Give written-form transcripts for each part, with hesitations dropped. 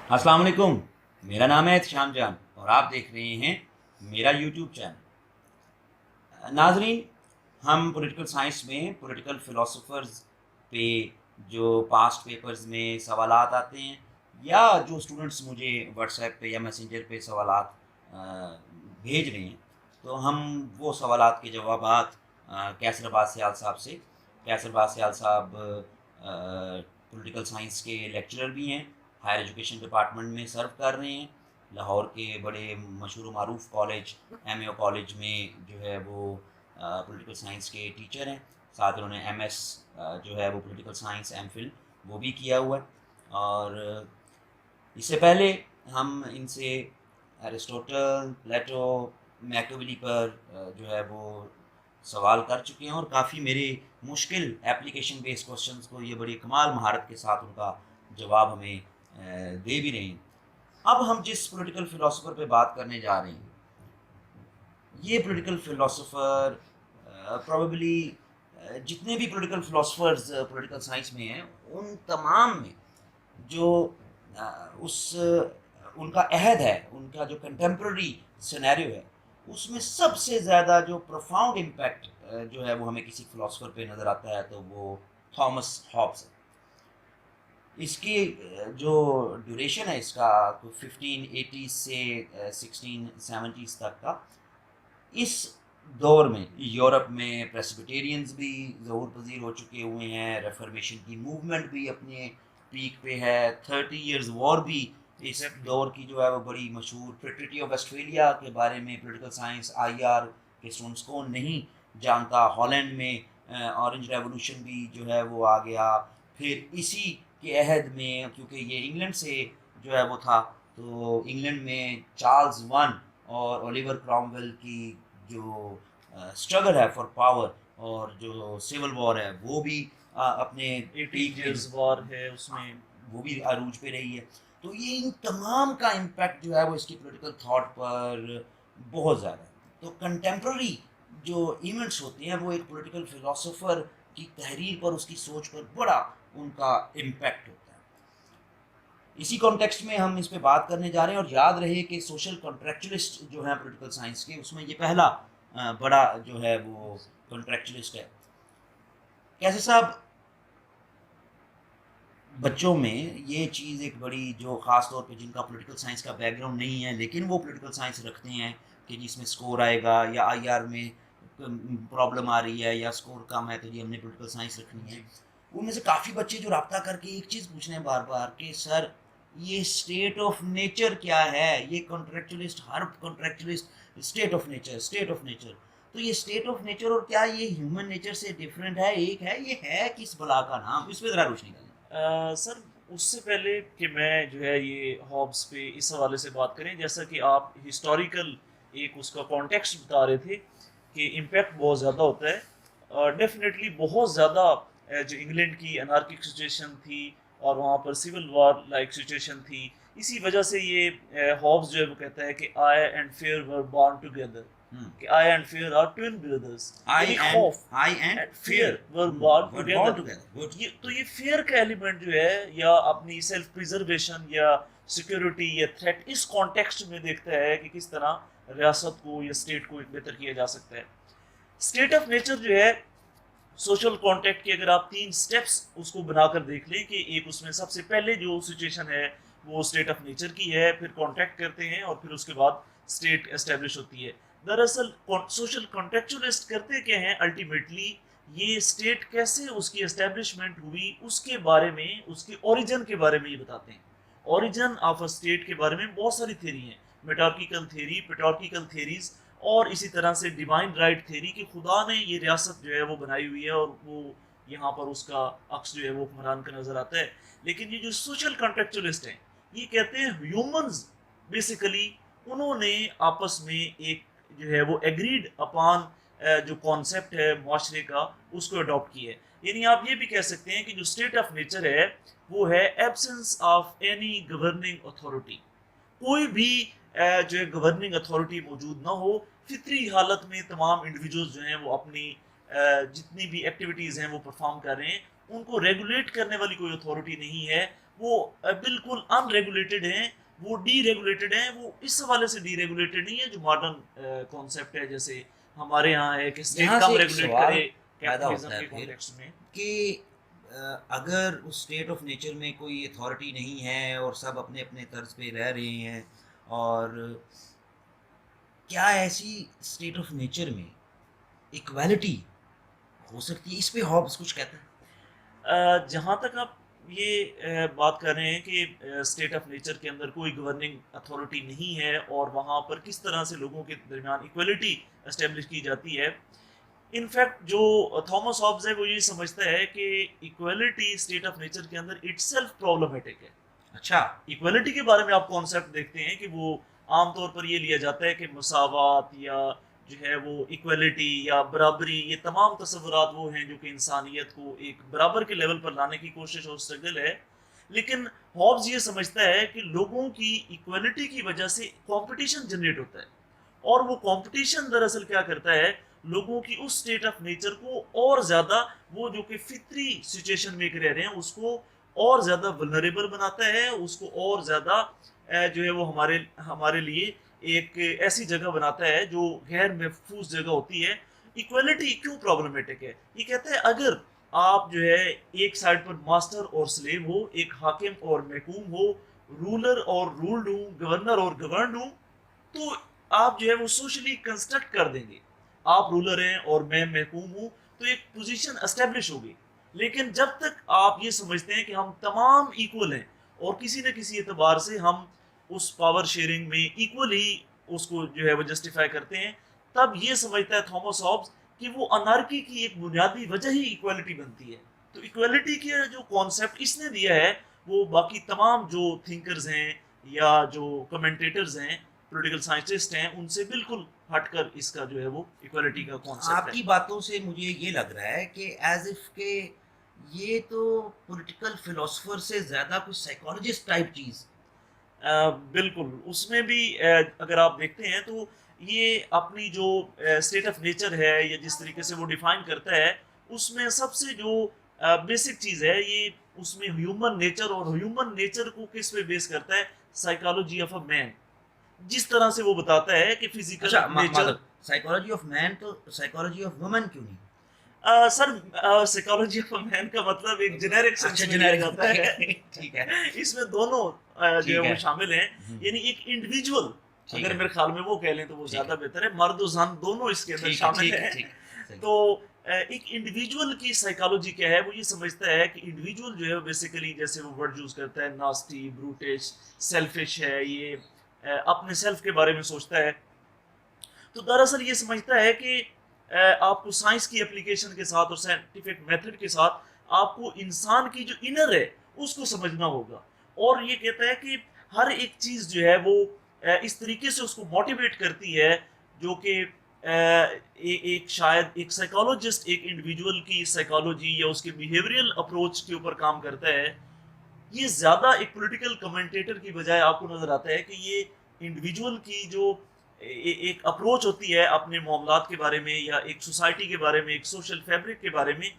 السلام علیکم، میرا نام ہے احتشام جان اور آپ دیکھ رہے ہیں میرا یوٹیوب چینل۔ ناظرین، ہم پولیٹیکل سائنس میں پولیٹیکل فلاسفرز پہ جو پاسٹ پیپرز میں سوالات آتے ہیں یا جو اسٹوڈنٹس مجھے واٹس ایپ پہ یا میسنجر پہ سوالات بھیج رہے ہیں، تو ہم وہ سوالات کے جوابات کیسر عباس سیال صاحب سے، کیسر عباس سیال صاحب پولیٹیکل سائنس کے لیکچرر بھی ہیں، ہائر ایجوکیشن ڈپارٹمنٹ میں سرو کر رہے ہیں، لاہور کے بڑے مشہور و معروف کالج ایم اے او کالج میں جو ہے وہ پولیٹیکل سائنس کے ٹیچر ہیں، ساتھ انہوں نے ایم ایس جو ہے وہ پولیٹیکل سائنس ایم فل وہ بھی کیا ہوا ہے۔ اور اس سے پہلے ہم ان سے ایرسٹوٹل، پلیٹو، میکویلی پر جو ہے وہ سوال کر چکے ہیں، اور کافی میرے مشکل ایپلیکیشن بیس کوشچنس کو یہ بڑی کمال مہارت کے ساتھ ان کا جواب ہمیں دے بھی رہے ہیں۔ اب ہم جس پولیٹیکل فلاسفر پہ بات کرنے جا رہے ہیں، یہ پولیٹیکل فلاسفر پروبیبلی جتنے بھی پولیٹیکل فلاسفرز پولیٹیکل سائنس میں ہیں ان تمام میں جو اس ان کا عہد ہے، ان کا جو کنٹمپرری سینیریو ہے، اس میں سب سے زیادہ جو پروفاؤنڈ امپیکٹ جو ہے وہ ہمیں کسی فلاسفر پہ نظر آتا ہے تو وہ تھامس ہابس ہے۔ اس کی جو ڈیوریشن ہے اس کا 1580 سے 1670 تک کا، اس دور میں یورپ میں پریسبیٹیرینز بھی ظہور پذیر ہو چکے ہوئے ہیں، ریفارمیشن کی موومنٹ بھی اپنے پیک پہ ہے، 30 ایئرز وار بھی اس دور کی جو ہے وہ بڑی مشہور، ٹریٹی آف ویسٹفیلیا کے بارے میں پولیٹیکل سائنس آئی آر کے اسٹوڈنٹس کو نہیں جانتا، ہالینڈ میں اورنج ریولوشن بھی جو ہے وہ آ گیا، پھر اسی کے عہد میں کیونکہ یہ انگلینڈ سے جو ہے وہ تھا تو انگلینڈ میں چارلز ون اور اولیور کرومویل کی جو اسٹرگل ہے فار پاور اور جو سول وار ہے وہ بھی اپنے پیک وار ہے اس میں۔ وہ بھی عروج پہ رہی ہے۔ تو یہ ان تمام کا امپیکٹ جو ہے وہ اس کی پولیٹیکل تھاٹ پر بہت زیادہ ہے۔ تو کنٹمپرری جو ایونٹس ہوتے ہیں وہ ایک پولیٹیکل فلاسفر کی تحریر پر، اس کی سوچ پر بڑا ان کا امپیکٹ ہوتا ہے۔ اسی کانٹیکسٹ میں ہم اس پہ بات کرنے جا رہے ہیں، اور یاد رہے کہ سوشل کانٹریکچولسٹ جو ہیں پولیٹیکل سائنس کے، اس میں یہ پہلا بڑا جو ہے وہ کانٹریکچولسٹ ہے۔ کیسے صاحب، بچوں میں یہ چیز ایک بڑی، جو خاص طور پہ جن کا پولیٹیکل سائنس کا بیک گراؤنڈ نہیں ہے لیکن وہ پولیٹیکل سائنس رکھتے ہیں کہ جس میں سکور آئے گا یا آئی آر میں پرابلم آ رہی ہے یا سکور کم ہے تو جی ہم نے پولیٹیکل سائنس رکھنی ہے، ان میں سے کافی بچے جو رابطہ کر کے ایک چیز پوچھ رہے ہیں بار بار کہ سر یہ اسٹیٹ آف نیچر کیا ہے؟ یہ کانٹریکچولسٹ، ہر contractualist state of nature, state of nature, تو یہ اسٹیٹ آف نیچر اور کیا یہ ہیومن نیچر سے ڈفرینٹ ہے، ایک ہے، یہ ہے کس بلا کا نام؟ اس پہ ذرا روشنی ڈالیں۔ سر اس سے پہلے کہ میں جو ہے یہ ہابس پہ اس حوالے سے بات کریں، جیسا کہ آپ ہسٹوریکل ایک اس کا کانٹیکسٹ بتا رہے تھے کہ امپیکٹ بہت زیادہ ہوتا ہے، اور ڈیفینیٹلی بہت زیادہ جو انگلینڈ کی انارکک سچویشن تھی اور وہاں پر سول وار لائک سچویشن تھی، اسی وجہ سے یہ ہابس جو ہے وہ کہتا ہے کہ I and fear were born together, کہ I and fear are twin brothers, یعنی خوف and fear were born together. تو یہ فیئر کا ایلیمنٹ جو ہے یا اپنی سیلف پریزرویشن یا سیکورٹی یا تھریٹ، اس کانٹیکسٹ میں دیکھتا ہے کہ کس طرح ریاست کو یا اسٹیٹ کو بہتر کیا جا سکتا ہے۔ اسٹیٹ آف نیچر جو ہے سوشل کانٹیکٹ کے اگر آپ 3 سٹیپس اس کو بنا کر دیکھ لیں کہ ایک اس میں سب سے پہلے جو سچویشن ہے وہ اسٹیٹ آف نیچر کی ہے، پھر کانٹیکٹ کرتے ہیں اور پھر اس کے بعد اسٹیٹ اسٹیبلش ہوتی ہے۔ دراصل سوشل کانٹیکچوالسٹ کرتے کیا ہیں الٹیمیٹلی، یہ اسٹیٹ کیسے اس کی اسٹیبلشمنٹ ہوئی اس کے بارے میں، اس کے اوریجن کے بارے میں یہ بتاتے ہیں۔ اوریجن آف اے اسٹیٹ کے بارے میں بہت ساری تھیری ہیں، میٹارکیکل تھیری، پیٹارکیکل تھیریز، اور اسی طرح سے ڈیوائن رائٹ تھیری کہ خدا نے یہ ریاست جو ہے وہ بنائی ہوئی ہے اور وہ یہاں پر اس کا عکس جو ہے وہ حکمران کا نظر آتا ہے۔ لیکن یہ جو سوشل کانٹیکچوالسٹ ہیں یہ کہتے ہیں ہیومنز بیسیکلی انہوں نے آپس میں ایک جو ہے وہ ایگریڈ اپان جو کانسیپٹ ہے معاشرے کا اس کو اڈاپٹ کیا ہے۔ یعنی آپ یہ بھی کہہ سکتے ہیں کہ جو اسٹیٹ آف نیچر ہے وہ ہے absence of any governing authority, کوئی بھی جو ہے گورننگ اتھارٹی موجود نہ ہو، فطری حالت میں تمام انڈیویجولز جو ہیں وہ اپنی جتنی بھی ایکٹیویٹیز ہیں وہ پرفارم کر رہے ہیں، ان کو ریگولیٹ کرنے والی کوئی اتھارٹی نہیں ہے، وہ بالکل ان ریگولیٹڈ ہیں، وہ ڈی ریگولیٹڈ ہیں، وہ اس حوالے سے ڈی ریگولیٹڈ نہیں ہے جو ماڈرن کانسیپٹ ہے جیسے ہمارے ہاں ہے کہ اسٹیٹ یہاں کم سے ایک ریگولیٹ سوال کرے پیدا کیپٹلزم ہوتا ہے کے پھر کانٹیکسٹ میں. کہ اگر اس اسٹیٹ آف نیچر میں کوئی اتھارٹی نہیں ہے اور سب اپنے اپنے طرز پہ رہ رہے ہیں، اور کیا ایسی اسٹیٹ آف نیچر میں ایکویلٹی ہو سکتی ہے؟ اس پہ ہابس کچھ کہتا ہے. جہاں تک آپ یہ بات کر رہے ہیں کہ اسٹیٹ آف نیچر کے اندر کوئی گورننگ اتھارٹی نہیں ہے اور وہاں پر کس طرح سے لوگوں کے درمیان ایکویلٹی اسٹیبلش کی جاتی ہے، انفیکٹ جو تھامس ہابز ہے وہ یہ سمجھتا ہے کہ ایکویلٹی اسٹیٹ آف نیچر کے اندر اٹ سیلف پرابلمٹک ہے. اچھا، ایکویلٹی کے بارے میں آپ کانسیپٹ دیکھتے ہیں کہ وہ عام طور پر یہ لیا جاتا ہے کہ مساوات یا جو ہے وہ ایکویلٹی یا برابری، یہ تمام تصورات وہ ہیں جو کہ انسانیت کو ایک برابر کے لیول پر لانے کی کوشش اور اسٹرگل ہے. لیکن ہابز یہ سمجھتا ہے کہ لوگوں کی ایکویلٹی کی وجہ سے کمپٹیشن جنریٹ ہوتا ہے، اور وہ کمپٹیشن دراصل کیا کرتا ہے، لوگوں کی اس اسٹیٹ آف نیچر کو اور زیادہ، وہ جو کہ فطری سچویشن میں رہ رہے ہیں اس کو اور زیادہ ولنریبل بناتا ہے، اس کو اور زیادہ جو ہے وہ ہمارے لیے ایک ایسی جگہ بناتا ہے جو غیر محفوظ جگہ ہوتی ہے. ایکویلٹی کیوں پرابلمٹک ہے؟ یہ کہتا ہے اگر آپ جو ہے ایک سائڈ پر ماسٹر اور سلیو ہو، ایک حاکم اور محکوم ہو، رولر اور رولڈ ہوں، گورنر اور گورنڈ ہوں، تو آپ جو ہے وہ سوشلی کنسٹرکٹ کر دیں گے. آپ رولر ہیں اور میں محکوم ہوں تو ایک پوزیشن اسٹیبلش ہوگی. لیکن جب تک آپ یہ سمجھتے ہیں کہ ہم تمام ایکول ہیں اور کسی نہ کسی اعتبار سے ہم اس پاور شیئرنگ میں ایکول ہی اس کو جو ہے وہ جسٹیفائی کرتے ہیں، تب یہ سمجھتا ہے تھامس ہابز کہ وہ انارکی کی ایک بنیادی وجہ ہی ایکویلٹی بنتی ہے. تو ایکویلٹی کے جو کانسیپٹ اس نے دیا ہے وہ باقی تمام جو تھنکرز ہیں یا جو کمنٹیٹرز ہیں، پولیٹیکل سائنٹسٹ ہیں، ان سے بالکل ہٹ کر اس کا جو ہے وہ ایکویلٹی کا کانسیپٹ آپ ہے. کی باتوں سے مجھے یہ لگ رہا ہے کہ ایز اف کہ یہ تو پولیٹیکل فلاسفر سے زیادہ کچھ سائیکالوجسٹ ٹائپ چیز. بالکل، اس میں بھی اگر آپ دیکھتے ہیں تو یہ اپنی جو اسٹیٹ آف نیچر ہے یا جس طریقے سے وہ ڈیفائن کرتا ہے، اس میں سب سے جو بیسک چیز ہے یہ اس میں ہیومن نیچر، اور ہیومن نیچر کو کس پہ بیس کرتا ہے، سائیکالوجی آف اے مین. جس طرح سے وہ بتاتا ہے کہ فزیکل اچھا، نیچر. سائیکالوجی آف مین تو سائیکالوجی آف وومن کیوں نہیں؟ سر سائیکالوجی آف مین کا مطلب ایک جنیرک سینس میں لیا جاتا ہے. ٹھیک ہے، اس میں دونوں جو ہے وہ شامل ہیں، یعنی ایک انڈیویجول، اگر میرے خیال میں وہ کہہ لیں تو وہ زیادہ بہتر ہے، مرد و زن دونوں اس کے اندر شامل ہیں. تو ایک انڈیویجول کی سائیکالوجی کیا ہے، وہ یہ سمجھتا ہے کہ انڈیویجول جو ہے بیسیکلی جیسے وہ ورڈ یوز کرتا ہے، ناسٹی، بروٹش، سیلفش ہے، یہ اپنے سیلف کے بارے میں سوچتا ہے. تو دراصل یہ سمجھتا ہے کہ آپ کو سائنس کی اپلیکیشن کے ساتھ اور سائنٹیفک میتھڈ کے ساتھ آپ کو انسان کی جو انر ہے اس کو سمجھنا ہوگا. اور یہ کہتا ہے کہ ہر ایک چیز جو ہے وہ اس طریقے سے اس کو موٹیویٹ کرتی ہے جو کہ ایک شاید ایک سائیکالوجسٹ ایک انڈیویجول کی سائیکالوجی یا اس کے بیہیویئرل اپروچ کے اوپر کام کرتا ہے. یہ زیادہ ایک پولیٹیکل کمنٹیٹر کی بجائے آپ کو نظر آتا ہے کہ یہ انڈیویجول کی جو ایک اپروچ ہوتی ہے اپنے معاملات کے بارے میں یا ایک سوسائٹی کے بارے میں، ایک سوشل فیبرک کے بارے میں،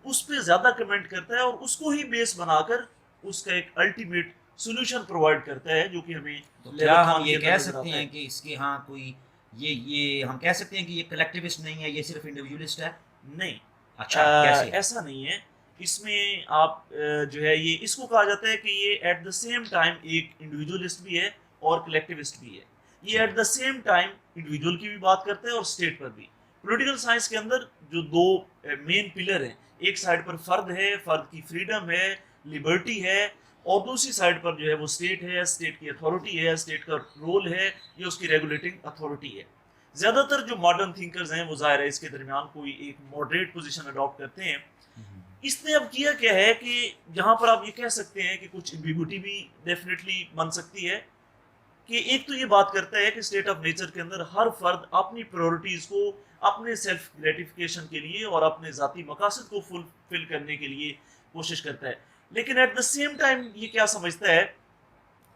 اس پہ زیادہ کمنٹ کرتا ہے اور اس کو ہی بیس بنا کر اس کا ایک الٹیمیٹ سولوشن پرووائڈ کرتا ہے جو کہ ہمیں. تو کیا ہم یہ کہہ سکتے ہیں کہ اس کے ہاں کوئی یہ ہم کہہ سکتے ہیں کہ یہ کلیکٹیوسٹ نہیں ہے، یہ صرف انڈیویجولسٹ ہے؟ نہیں. اچھا، کیسے؟ ایسا نہیں ہے. اس میں آپ جو ہے یہ اس کو کہا جاتا ہے کہ یہ ایٹ دا سیم ٹائم ایک انڈیویجولسٹ بھی ہے اور کلیکٹیوسٹ بھی ہے. یہ at the same time individual کی بھی بات کرتا ہے اور اسٹیٹ پر بھی. پولیٹیکل سائنس کے اندر جو دو مین پلر ہیں، ایک سائڈ پر فرد ہے، فرد کی فریڈم ہے، لبرٹی ہے، اور دوسری سائڈ پر جو ہے وہ اسٹیٹ ہے، اسٹیٹ کی اتھارٹی ہے، اسٹیٹ کا رول ہے، یہ اس کی ریگولیٹنگ اتھارٹی ہے. زیادہ تر جو ماڈرن تھنکرز ہیں وہ ظاہر ہے اس کے درمیان کوئی ایک ماڈریٹ پوزیشن اڈاپٹ کرتے ہیں. اس نے اب کیا کیا ہے کہ یہاں پر آپ یہ کہہ سکتے ہیں کہ کچھ ایمبیگوٹی بھی ڈیفینیٹلی بن سکتی ہے، کہ ایک تو یہ بات کرتا ہے کہ اسٹیٹ آف نیچر کے اندر ہر فرد اپنی پریورٹیز کو اپنے سیلف گریٹیفیکیشن کے لیے اور اپنے ذاتی مقاصد کو فلفل کرنے کے لیے کوشش کرتا ہے. لیکن ایٹ دا سیم ٹائم یہ کیا سمجھتا ہے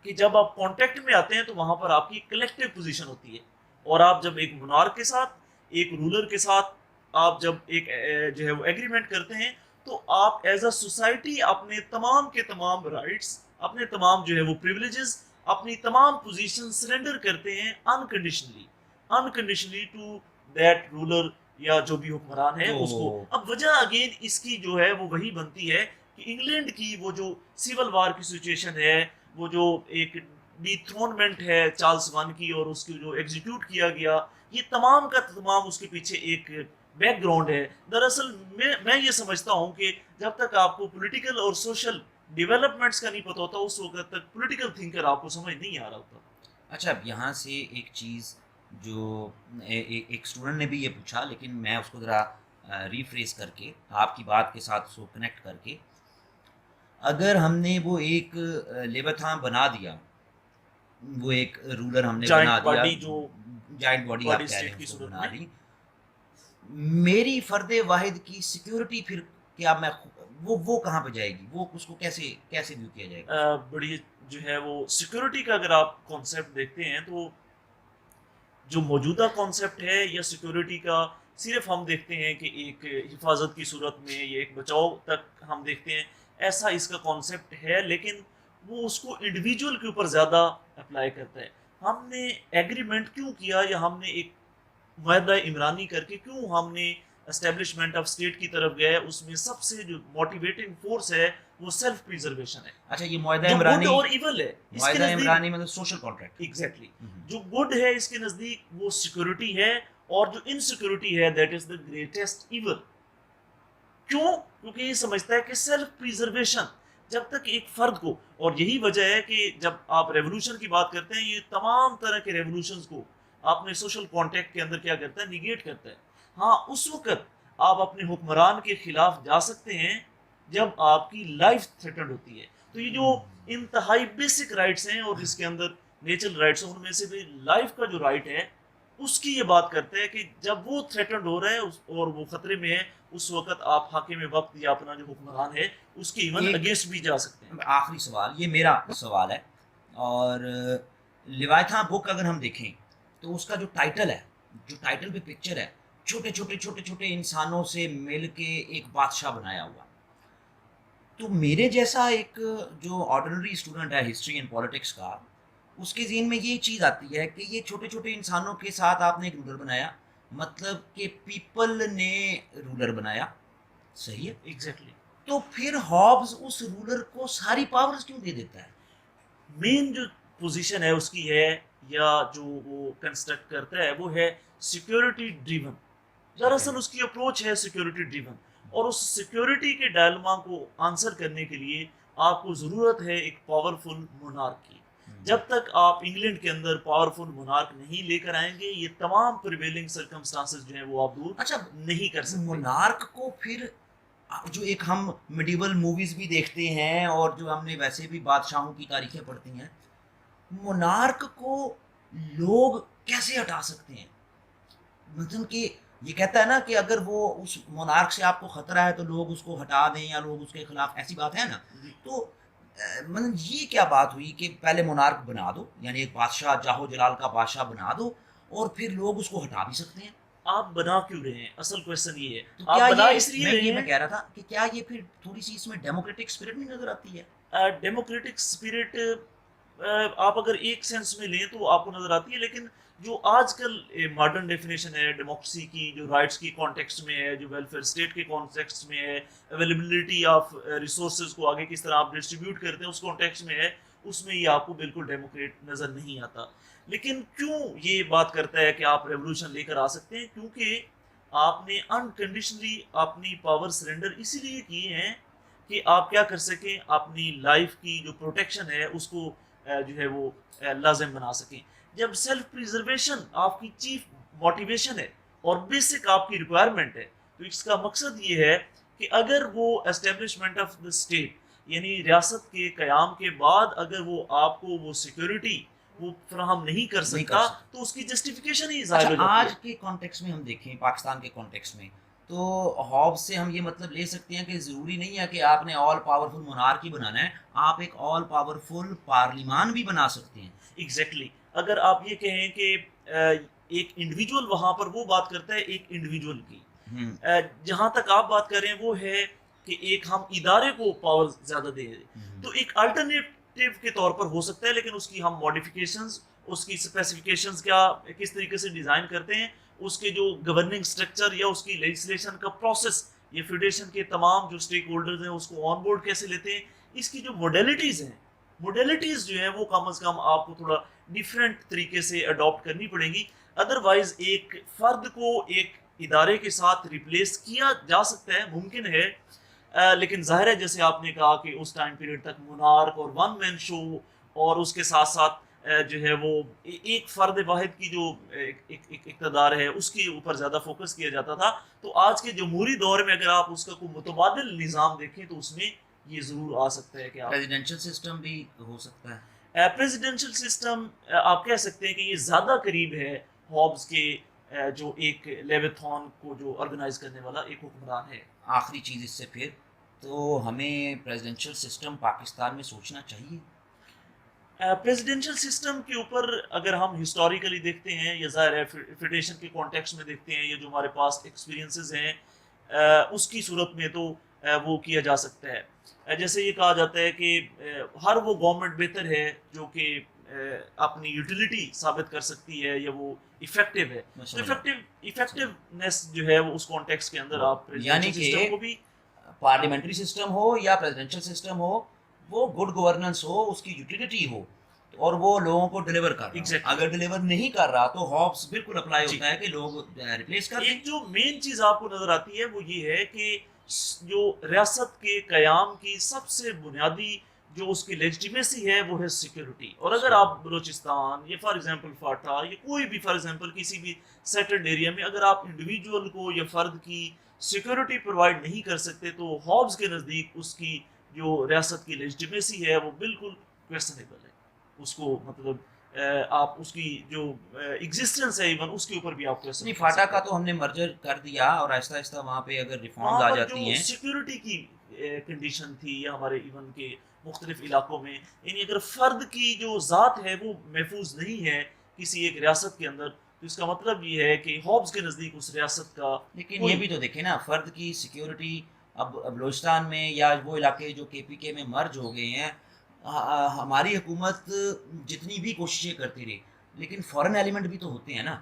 کہ جب آپ کانٹیکٹ میں آتے ہیں تو وہاں پر آپ کی کلیکٹیو پوزیشن ہوتی ہے، اور آپ جب ایک مونارک کے ساتھ، ایک رولر کے ساتھ آپ جب ایک جو ہے وہ ایگریمنٹ کرتے ہیں تو آپ ایز اے سوسائٹی اپنے تمام کے تمام رائٹس اپنے تمام جو ہے وہ پریولیجز، اپنی تمام پوزیشن سرنڈر کرتے ہیں انکنڈیشنلی ٹو دیٹ رولر یا جو بھی حکمران ہے اس کو. تو اب وجہ اگین اس کی جو ہے وہ وہی بنتی ہے کہ انگلینڈ کی وہ جو سیول وار کی سچویشن ہے، وہ جو ایک ڈی تھرونمنٹ ہے چارلس ون کی اور اس کی جو ایگزیکیوٹ کیا گیا، یہ تمام کا تمام اس کے پیچھے ایک بیک گراؤنڈ ہے. دراصل میں یہ سمجھتا ہوں کہ جب تک آپ کو پولیٹیکل اور سوشل ڈیولپمنٹس کا نہیں پتہ ہوتا اس وقت تک پولیٹیکل تھنکر آپ کو سمجھ نہیں آ رہا ہوتا. اچھا، اب یہاں سے ایک چیز جو ایک اسٹوڈنٹ نے بھی یہ پوچھا، لیکن میں اس کو ذرا ریفریز کر کے آپ کی بات کے ساتھ اس کو کنیکٹ کر کے، اگر ہم نے وہ ایک لیویتھان بنا دیا، وہ ایک رولر ہم نے بنا جائنٹ دیا، باڈی جو جائنٹ باڈی آپ باڈی کہہ رہے اسٹیٹ ہیں کی اس کو صورت بنا میں، دی، میری فرد واحد کی سیکیورٹی پھر کیا میں وہ کہاں پہ جائے گی؟ وہ اس کو کیسے ویو کیا جائے گا؟ بڑی جو ہے وہ سیکورٹی کا اگر آپ کانسیپٹ دیکھتے ہیں تو جو موجودہ کانسیپٹ ہے یا سیکورٹی کا صرف ہم دیکھتے ہیں کہ ایک حفاظت کی صورت میں یا ایک بچاؤ تک ہم دیکھتے ہیں، ایسا اس کا کانسیپٹ ہے، لیکن وہ اس کو انڈیویجول کے اوپر زیادہ اپلائی کرتا ہے. ہم نے ایگریمنٹ کیوں کیا یا ہم نے ایک معاہدہ عمرانی کر کے کیوں ہم نے اسٹیبلشمنٹ آف اسٹیٹ کی طرف گئے؟ اس میں سب سے جو موٹیویٹنگ فورس ہے وہ سیلف پریزرویشن ہے. اچھا، یہ معاہدہ جو گڈ عمرانی، اور ایول ہے اس کے معاہدہ نزدیک، عمرانی مطلب سوشل کانٹریکٹ. ایگزیکٹلی جو گڈ ہے اس کے نزدیک وہ سیکورٹی ہے، اور جو انسیکورٹی ہے that is the greatest evil. کیوں؟ کیونکہ یہ سمجھتا ہے کہ سیلف پریزرویشن جب تک ایک فرد کو، اور یہی وجہ ہے کہ جب آپ ریولوشن کی بات کرتے ہیں یہ تمام طرح کے ریولوشنز کو آپ نے سوشل کانٹیکٹ کے اندر کیا کرتا ہے، نیگیٹ کرتا ہے. ہاں اس وقت آپ اپنے حکمران کے خلاف جا سکتے ہیں جب آپ کی لائف تھریٹنڈ ہوتی ہے. تو یہ جو انتہائی بیسک رائٹس ہیں اور اس کے اندر نیچرل رائٹس ہیں، ان میں سے بھی لائف کا جو رائٹ ہے اس کی یہ بات کرتے ہیں کہ جب وہ تھریٹنڈ ہو رہا ہے اور وہ خطرے میں ہے، اس وقت آپ حاکم وقت یا اپنا جو حکمران ہے اس کے ایون اگینسٹ بھی جا سکتے ہیں. آخری سوال، یہ میرا سوال ہے، اور لیویتھان بک اگر ہم دیکھیں تو اس کا جو ٹائٹل ہے، جو ٹائٹل پہ پکچر ہے، چھوٹے چھوٹے انسانوں سے مل کے ایک بادشاہ بنایا ہوا. تو میرے جیسا ایک جو آرڈنری اسٹوڈنٹ ہے ہسٹری اینڈ پالیٹکس کا، اس کے ذہن میں یہ چیز آتی ہے کہ یہ چھوٹے انسانوں کے ساتھ آپ نے ایک رولر بنایا، مطلب کہ پیپل نے رولر بنایا، صحیح ہے؟ ایگزیکٹلی. تو پھر ہابز اس رولر کو ساری پاورز کیوں دے دیتا ہے؟ مین جو پوزیشن ہے اس کی ہے یا جو وہ کنسٹرکٹ کرتا ہے وہ ہے سیکورٹی ڈریون. دراصل اس کی اپروچ ہے سیکورٹی ڈریون، اور اس سیکورٹی کے ڈائلما کو آنسر کرنے کے لیے آپ کو ضرورت ہے ایک پاورفل مونارک کی. جب تک آپ انگلینڈ کے اندر پاورفل مونارک نہیں لے کر آئیں گے یہ تمام پریویلنگ سرکمسٹانسز جو ہیں وہ آپ دور اچھا، نہیں کر سکتے. مونارک کو پھر جو ایک ہم میڈیول موویز بھی دیکھتے ہیں اور جو ہم نے ویسے بھی بادشاہوں کی تاریخیں پڑھتی ہیں، مونارک کو لوگ کیسے ہٹا سکتے ہیں؟ مطلب کہ یہ کہتا ہے نا کہ اگر وہ اس مونارک سے آپ کو خطرہ ہے تو لوگ اس کو ہٹا دیں یا لوگ اس کے خلاف، ایسی بات ہے نا. تو مطلب یہ کیا بات ہوئی کہ پہلے مونارک بنا دو، یعنی ایک بادشاہ جاہو جلال کا بادشاہ بنا دو اور پھر لوگ اس کو ہٹا بھی سکتے ہیں. آپ بنا کیوں رہے ہیں؟ اصل کویشچن یہ ہے. تو آپ کیا بنا یہ اس لیے رہے میں ہیں، کہہ رہا تھا کہ کیا یہ پھر تھوڑی سی اس میں ڈیموکریٹک اسپرٹ نہیں نظر آتی ہے؟ ڈیموکریٹک اسپرٹ آپ اگر ایک سینس میں لیں تو آپ کو نظر آتی ہے، لیکن جو آج کل ماڈرن ڈیفینیشن ہے ڈیموکریسی کی، جو رائٹس کی کانٹیکسٹ میں ہے، جو ویلفیئر اسٹیٹ کے کانٹیکسٹ میں ہے، اویلیبلٹی آف ریسورسز کو آگے کس طرح آپ ڈسٹریبیوٹ کرتے ہیں اس کانٹیکسٹ میں ہے، اس میں یہ آپ کو بالکل ڈیموکریٹ نظر نہیں آتا. لیکن کیوں یہ بات کرتا ہے کہ آپ ریولوشن لے کر آ سکتے ہیں؟ کیونکہ آپ نے انکنڈیشنلی اپنی پاور سرنڈر اسی لیے کیے ہیں کہ آپ کیا کر سکیں، اپنی لائف کی جو پروٹیکشن ہے اس کو جو ہے وہ لازم بنا سکیں. جب سیلف پریزرویشن آپ کی چیف موٹیویشن ہے اور بیسک آپ کی ریکوائرمنٹ ہے، تو اس کا مقصد یہ ہے کہ اگر وہ اسٹیبلشمنٹ آف دا اسٹیٹ یعنی ریاست کے قیام کے بعد اگر وہ آپ کو وہ سیکورٹی وہ فراہم نہیں کر سکتا تو اس کی جسٹیفیکیشن ہی ظاہر ہو جاتی ہے. آج کے کانٹیکس میں ہم دیکھیں، پاکستان کے کانٹیکس میں، تو ہابز سے ہم یہ مطلب لے سکتے ہیں کہ ضروری نہیں ہے کہ آپ نے آل پاورفل مونارکی بنانا ہے، آپ ایک آل پاورفل پارلیمان بھی بنا سکتے ہیں. ایگزیکٹلی. اگر آپ یہ کہیں کہ ایک انڈیویجول وہاں پر وہ بات کرتا ہے ایک انڈیویجول کی، جہاں تک آپ بات کر رہے ہیں وہ ہے کہ ایک ہم ادارے کو پاور زیادہ دے دیں، تو ایک الٹرنیٹ ڈائریکٹیو کے طور پر ہو سکتا ہے، لیکن اس کی ہم ماڈیفکیشنز، اس کی اسپیسیفکیشنز کیا کس طریقے سے ڈیزائن کرتے ہیں، اس کے جو گورننگ اسٹرکچر یا اس کی لیجسلیشن کا پروسیس، یہ فیڈریشن کے تمام جو اسٹیک ہولڈرز ہیں اس کو آن بورڈ کیسے لیتے ہیں، اس کی جو موڈیلٹیز ہیں، موڈیلٹیز جو ہیں وہ کم از کم آپ کو تھوڑا ڈیفرنٹ طریقے سے اڈاپٹ کرنی پڑیں گی. ادروائز ایک فرد کو ایک ادارے کے ساتھ ریپلیس کیا جا سکتا ہے، ممکن ہے، لیکن ظاہر ہے جیسے آپ نے کہا کہ اس ٹائم پیریڈ تک مونارک اور ون مین شو اور اس کے ساتھ ساتھ جو ہے وہ ایک فرد واحد کی جو اقتدار ہے اس کے اوپر زیادہ فوکس کیا جاتا تھا. تو آج کے جمہوری دور میں اگر آپ اس کا کوئی متبادل نظام دیکھیں تو اس میں یہ ضرور آ سکتا ہے کہ آپ پریزیڈنشل سسٹم بھی ہو سکتا ہے. پریزیڈنشل سسٹم آپ کہہ سکتے ہیں کہ یہ زیادہ قریب ہے ہابس کے جو ایک لیویتھون کو جو آرگنائز کرنے والا ایک حکمران ہے. آخری چیز اس سے پھر تو ہمیں پریزیڈنشل سسٹم پاکستان میں سوچنا چاہیے. پریزیڈنشل سسٹم کے اوپر اگر ہم ہسٹوریکلی دیکھتے ہیں یا ظاہر ہے فیڈریشن کے کانٹیکسٹ میں دیکھتے ہیں، یہ جو ہمارے پاس ایکسپیرینسز ہیں اس کی صورت میں تو وہ کیا جا سکتا ہے. جیسے یہ کہا جاتا ہے کہ ہر وہ گورنمنٹ بہتر ہے جو کہ اپنی یوٹیلیٹی ثابت کر سکتی ہے یا وہ افیکٹو ہے. افیکٹونیس جو ہے وہ اس کانٹیکسٹ کے اندر آپ یعنی کہ کو بھی پارلیمنٹری سسٹم ہو یا پریزیڈنشل سسٹم ہو، وہ گڈ گورننس ہو، اس کی یوٹیلیٹی ہو اور وہ لوگوں کو ڈلیور کر رہا ہے. اگر ڈلیور نہیں کر رہا تو ہابس بالکل اپلائی ہوتا ہے کہ لوگ ریپلیس کر دیں. ایک جو مین چیز آپ کو نظر آتی ہے وہ یہ ہے کہ جو ریاست کے قیام کی سب سے بنیادی جو اس کی لیجٹیمیسی ہے وہ ہے سیکیورٹی. اور اگر آپ بلوچستان یا فار ایگزامپل فاٹا یا کوئی بھی فار ایگزامپل کسی بھی سیٹلڈ ایریا میں اگر آپ انڈیویجول کو یا فرد کی سیکیورٹی پرووائڈ نہیں کر سکتے تو ہابس کے نزدیک اس کی جو ریاست کی لیجٹیمیسی ہے وہ بالکل کویسچنیبل ہے. اس کو مطلب آپ اس کی جو ایگزسٹنس ہے ایون اس کے اوپر بھی آپ کو نہیں. فاٹا کا تو ہم نے مرجر کر دیا اور آہستہ آہستہ وہاں پہ اگر ریفارمز آ جاتی ہیں. سیکیورٹی کی کنڈیشن تھی یا ہمارے ایون کے مختلف علاقوں میں، یعنی اگر فرد کی جو ذات ہے وہ محفوظ نہیں ہے کسی ایک ریاست کے اندر تو اس کا مطلب یہ ہے کہ ہابس کے نزدیک اس ریاست کا. لیکن یہ بھی تو دیکھیں نا، فرد کی سیکیورٹی اب بلوچستان میں یا وہ علاقے جو کے پی کے میں مرج ہو گئے ہیں، ہماری حکومت جتنی بھی کوششیں کرتی رہی لیکن فورن ایلیمنٹ بھی تو ہوتے ہیں نا.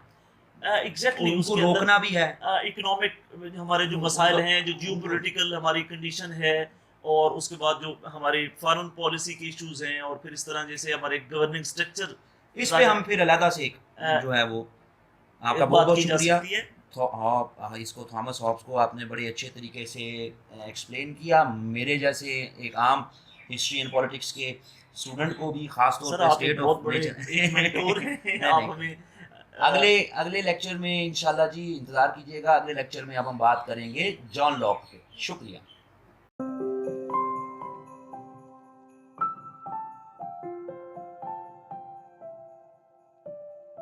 ایگزیکٹلی ان کو روکنا بھی ہے. اکنامک ہمارے جو مسائل ہیں، جو جیو پولیٹیکل ہماری کنڈیشن ہے، اور اس کے بعد جو ہماری فارن پالیسی کے ایشوز ہیں، اور پھر اس طرح جیسے ہمارے گورننگ اسٹرکچر، اس پہ ہم پھر علیحدہ سے ایک جو ہے وہ آپ کا بہت بہت شکریہ. اس کو تھامس ہابس کو آپ نے بڑے اچھے طریقے سے ایکسپلین کیا. میرے جیسے ایک عام ہسٹری اینڈ پالیٹکس کے اسٹوڈنٹ کو بھی خاص طور پہ اسٹیٹ آف اگلے لیکچر میں انشاءاللہ جی انتظار کیجیے گا. اگلے لیکچر میں اب ہم بات کریں گے جان لاک پہ. شکریہ.